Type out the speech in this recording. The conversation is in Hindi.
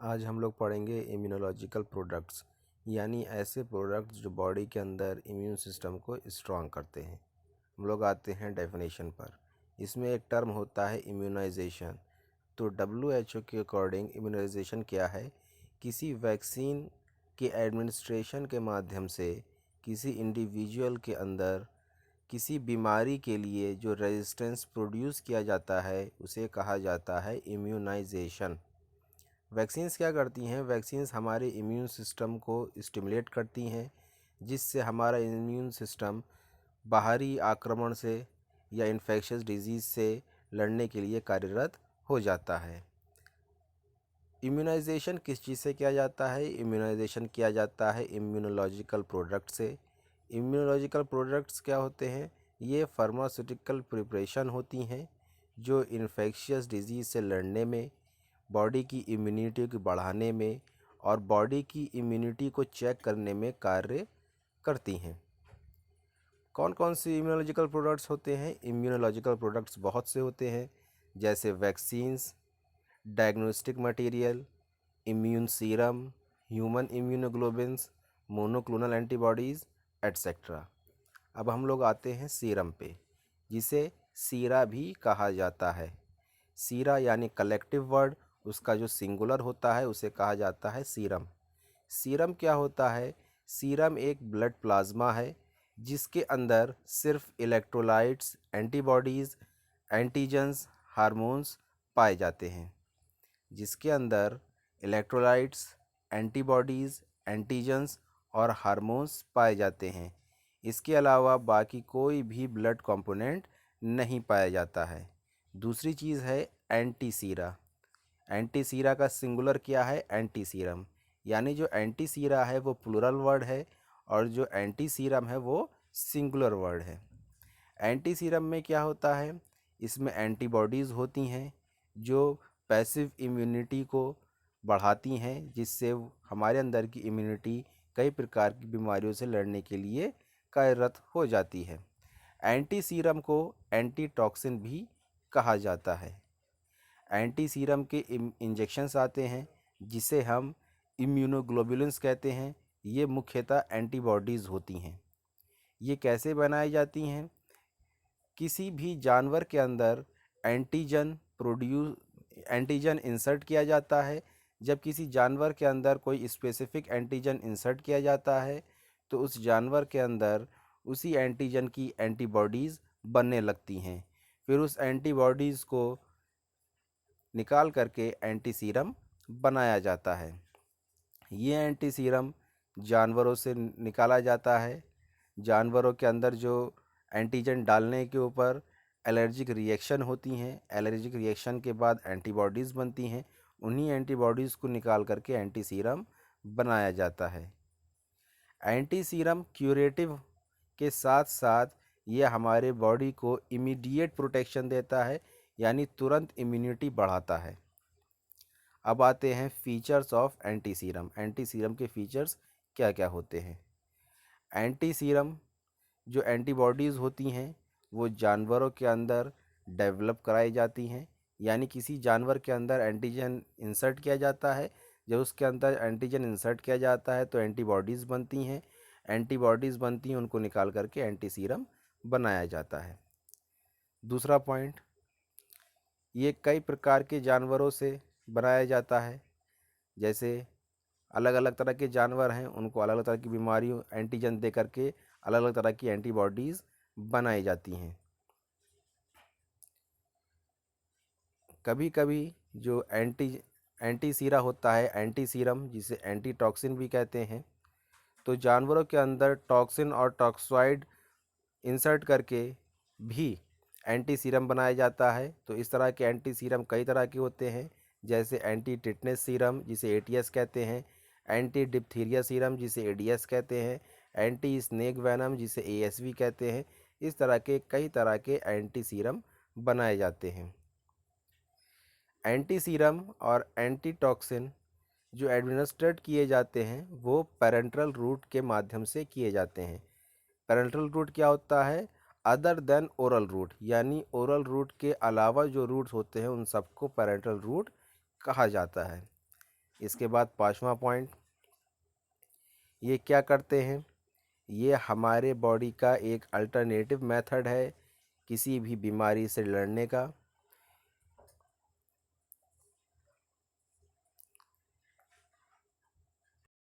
आज हम लोग पढ़ेंगे इम्यूनोलॉजिकल प्रोडक्ट्स, यानी ऐसे प्रोडक्ट्स जो बॉडी के अंदर इम्यून सिस्टम को स्ट्रॉन्ग करते हैं। हम लोग आते हैं डेफिनेशन पर। इसमें एक टर्म होता है इम्यूनाइजेशन। तो WHO के अकॉर्डिंग इम्यूनाइजेशन क्या है? किसी वैक्सीन के एडमिनिस्ट्रेशन के माध्यम से किसी इंडिविजुअल के अंदर किसी बीमारी के लिए जो रेजिस्टेंस प्रोड्यूस किया जाता है उसे कहा जाता है इम्यूनाइजेशन। वैक्सीन्स क्या करती हैं? वैक्सीन्स हमारे इम्यून सिस्टम को स्टिमुलेट करती हैं, जिससे हमारा इम्यून सिस्टम बाहरी आक्रमण से या इन्फेक्शियस डिजीज़ से लड़ने के लिए कार्यरत हो जाता है। इम्यूनाइजेशन किस चीज़ से किया जाता है? इम्यूनाइजेशन किया जाता है इम्यूनोलॉजिकल प्रोडक्ट से। इम्यूनोलॉजिकल प्रोडक्ट्स क्या होते हैं? ये फार्मास्यूटिकल प्रिपरेशन होती हैं जो इन्फेक्शियस डिजीज़ से लड़ने में, बॉडी की इम्यूनिटी को बढ़ाने में और बॉडी की इम्यूनिटी को चेक करने में कार्य करती हैं। कौन कौन सी इम्यूनोलॉजिकल प्रोडक्ट्स होते हैं? इम्यूनोलॉजिकल प्रोडक्ट्स बहुत से होते हैं, जैसे vaccines, diagnostic material, immune serum, human immunoglobins, monoclonal antibodies etcetera. अब हम लोग आते हैं सीरम पे, जिसे सीरा भी कहा जाता है। सीरा यानी कलेक्टिव वर्ड, उसका जो सिंगुलर होता है उसे कहा जाता है सीरम। सीरम क्या होता है? सीरम एक ब्लड प्लाज्मा है जिसके अंदर सिर्फ इलेक्ट्रोलाइट्स, एंटीबॉडीज़, एंटीजन्स, हार्मोन्स पाए जाते हैं। जिसके अंदर इलेक्ट्रोलाइट्स, एंटीबॉडीज़, एंटीजन्स और हार्मोन्स पाए जाते हैं। इसके अलावा बाकी कोई भी ब्लड कंपोनेंट नहीं पाया जाता है। दूसरी चीज़ है एंटी सीरा। एंटी सीरा का सिंगुलर क्या है? Anti serum. यानी जो एंटी सीरा है वो प्लूरल वर्ड है और जो एंटी सीरम है वो सिंगुलर वर्ड है। एंटी सीरम में क्या होता है? इसमें एंटीबॉडीज़ होती हैं जो पैसिव इम्यूनिटी को बढ़ाती हैं, जिससे हमारे अंदर की इम्यूनिटी कई प्रकार की बीमारियों से लड़ने के लिए कार्यरत हो जाती है। एंटी सीरम को एंटी टॉक्सिन भी कहा जाता है। एंटी सीरम के इंजेक्शंस आते हैं जिसे हम इम्यूनोग्लोबुलिन्स कहते हैं। ये मुख्यतः एंटीबॉडीज़ होती हैं। ये कैसे बनाई जाती हैं? किसी भी जानवर के अंदर एंटीजन इंसर्ट किया जाता है। जब किसी जानवर के अंदर कोई स्पेसिफिक एंटीजन इंसर्ट किया जाता है तो उस जानवर के अंदर उसी एंटीजन की एंटीबॉडीज़ बनने लगती हैं। फिर उस एंटीबॉडीज़ को निकाल करके एंटी सीरम बनाया जाता है। ये एंटी सीरम जानवरों से निकाला जाता है। जानवरों के अंदर जो एंटीजन डालने के ऊपर एलर्जिक रिएक्शन होती हैं, एलर्जिक रिएक्शन के बाद एंटीबॉडीज़ बनती हैं। उन्हीं एंटीबॉडीज़ को निकाल करके एंटी सीरम बनाया जाता है। एंटी सीरम क्यूरेटिव के साथ साथ ये हमारे बॉडी को इमीडिएट प्रोटेक्शन देता है, यानी तुरंत इम्यूनिटी बढ़ाता है। अब आते हैं features of anti serum. Anti serum के फीचर्स क्या क्या होते हैं? एंटी सीरम जो एंटीबॉडीज़ होती हैं वो जानवरों के अंदर डेवलप कराई जाती हैं। यानी किसी जानवर के अंदर एंटीजन इंसर्ट किया जाता है। जब उसके अंदर एंटीजन इंसर्ट किया जाता है तो एंटीबॉडीज़ बनती हैं। एंटीबॉडीज़ बनती हैं, उनको निकाल करके एंटी सीरम बनाया जाता है। दूसरा पॉइंट, ये कई प्रकार के जानवरों से बनाया जाता है। जैसे अलग अलग तरह के जानवर हैं, उनको अलग अलग तरह की बीमारियों एंटीजन दे करके अलग अलग तरह की एंटीबॉडीज़ बनाई जाती हैं। कभी कभी जो एंटी सीरा होता है, एंटी सीरम जिसे एंटी टॉक्सिन भी कहते हैं, तो जानवरों के अंदर टॉक्सिन और टॉक्सॉइड इंसर्ट करके भी एंटी सीरम बनाया जाता है। तो इस तरह के एंटी सीरम कई तरह के होते हैं, जैसे एंटी टिटनेस सीरम जिसे एटीएस कहते हैं, एंटी डिप्थीरिया सीरम जिसे एडीएस कहते हैं, एंटी स्नेक वैनम जिसे एएसवी कहते हैं। इस तरह के कई तरह के एंटी सीरम बनाए जाते हैं। एंटी सीरम और एंटी टॉक्सिन जो एडमिनिस्ट्रेट किए जाते हैं वो पैरेंटल रूट के माध्यम से किए जाते हैं। पैरेंटल रूट क्या होता है? अदर देन ओरल रूट, यानी ओरल रूट के अलावा जो रूट्स होते हैं उन सबको पैरेंटल रूट कहा जाता है। इसके बाद 5वां पॉइंट, ये क्या करते हैं? ये हमारे बॉडी का एक अल्टरनेटिव मेथड है किसी भी बीमारी से लड़ने का।